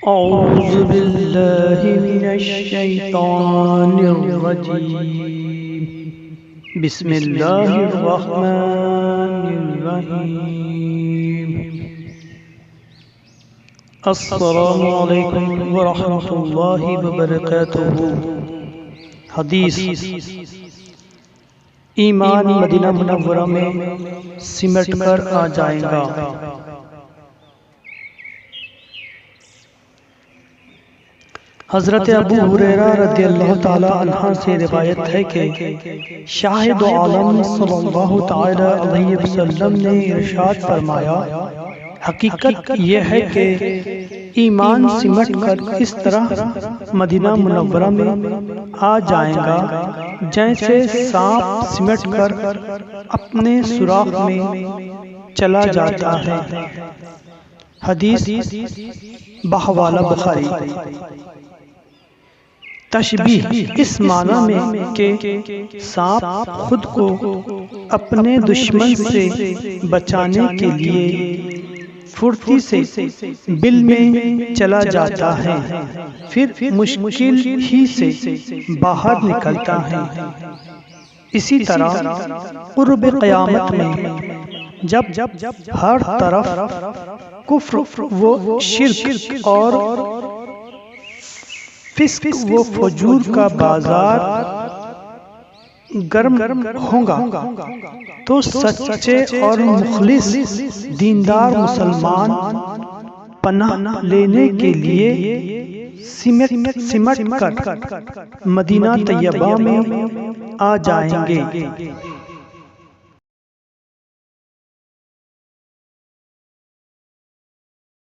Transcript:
أعوذ بالله من الشيطان الرجيم. بسم الله الرحمن الرحيم. السلام علیکم ورحمۃ اللہ وبرکاتہ. حدیث: ایمان مدینہ منورہ میں سمٹ کر آ جائے گا. حضرت ابو ہریرہ رضی اللہ تعالی عنہ سے روایت ہے کہ شاہد عالم صلی اللہ تعالی علیہ وسلم نے ارشاد فرمایا، حقیقت یہ ہے کہ ایمان سمٹ کر اس طرح مدینہ منورہ میں آ جائے گا جیسے سانپ سمٹ کر اپنے سوراخ میں چلا جاتا ہے. حدیث بحوالہ بخاری. تشبیہ اس معنی میں کہ سانپ خود کو اپنے دشمن سے بچانے کے لیے پھرتی سے بل میں چلا جاتا ہے، پھر مشکل ہی سے باہر نکلتا ہے. اسی طرح قرب قیامت میں جب ہر طرف کفر و شرک اور فسق و فجور کا بازار گرم ہوگا تو سچے اور مخلص دیندار مسلمان پناہ لینے کے لیے سمٹ کر مدینہ طیبہ میں آ جائیں گے.